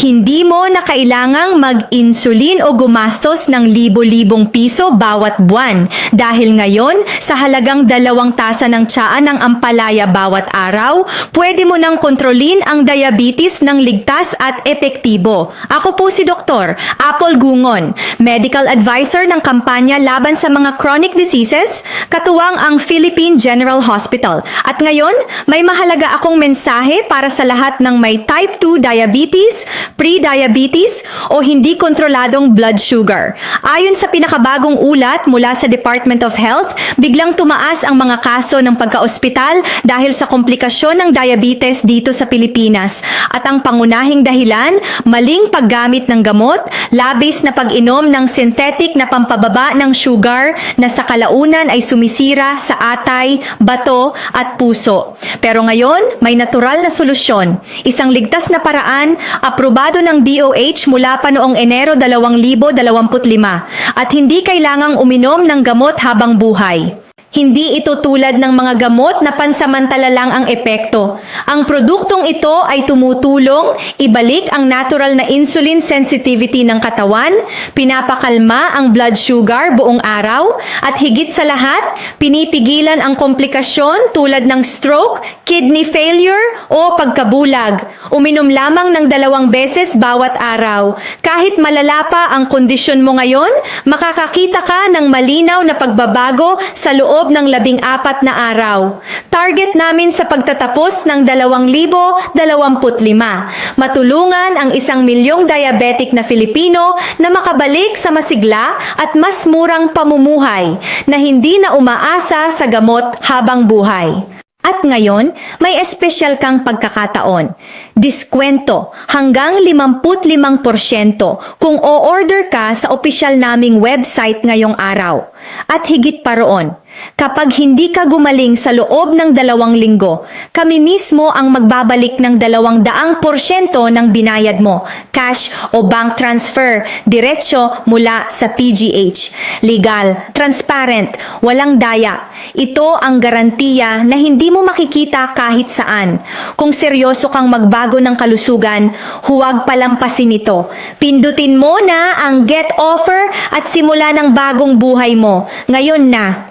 Hindi mo na kailangang mag-insulin o gumastos ng libo-libong piso bawat buwan dahil ngayon sa halagang 2 tasa ng tsaa ng ampalaya bawat araw, pwede mo nang kontrolin ang diabetes ng ligtas at epektibo. Ako po si Dr. Apple Gungon, medical advisor ng kampanya laban sa mga chronic diseases, katuwang ang Philippine General Hospital. At ngayon, may mahalaga akong mensahe para sa lahat ng may type 2 diabetes, pre-diabetes o hindi kontroladong blood sugar. Ayon sa pinakabagong ulat mula sa Department of Health, biglang tumaas ang mga kaso ng pagka-ospital dahil sa komplikasyon ng diabetes dito sa Pilipinas. At ang pangunahing dahilan, maling paggamit ng gamot, labis na pag-inom ng synthetic na pampababa ng sugar na sa kalaunan ay sumisira sa atay, bato at puso. Pero ngayon, may natural na solusyon. Isang ligtas na paraan, aprobado ng DOH mula pa noong Enero 2025 at hindi kailangang uminom ng gamot habang buhay. Hindi ito tulad ng mga gamot na pansamantala lang ang epekto. Ang produktong ito ay tumutulong ibalik ang natural na insulin sensitivity ng katawan, pinapakalma ang blood sugar buong araw, at higit sa lahat, pinipigilan ang komplikasyon tulad ng stroke, kidney failure o pagkabulag. Uminom lamang ng 2 beses bawat araw. Kahit malala pa ang kondisyon mo ngayon, makakakita ka ng malinaw na pagbabago sa loob ng 14 na araw. Target namin sa pagtatapos ng 2025. Matulungan ang 1 milyong diabetic na Filipino na makabalik sa masigla at mas murang pamumuhay na hindi na umaasa sa gamot habang buhay. At ngayon, may espesyal kang pagkakataon. Diskwento hanggang 55% kung o-order ka sa opisyal naming website ngayong araw. At higit pa roon, kapag hindi ka gumaling sa loob ng 2 linggo, kami mismo ang magbabalik ng 200% ng binayad mo, cash o bank transfer, diretsyo mula sa PGH. Legal, transparent, walang daya. Ito ang garantiya na hindi mo makikita kahit saan. Kung seryoso kang magbago ng kalusugan, huwag palampasin ito. Pindutin mo na ang Get Offer at simula ng bagong buhay mo. Ngayon na.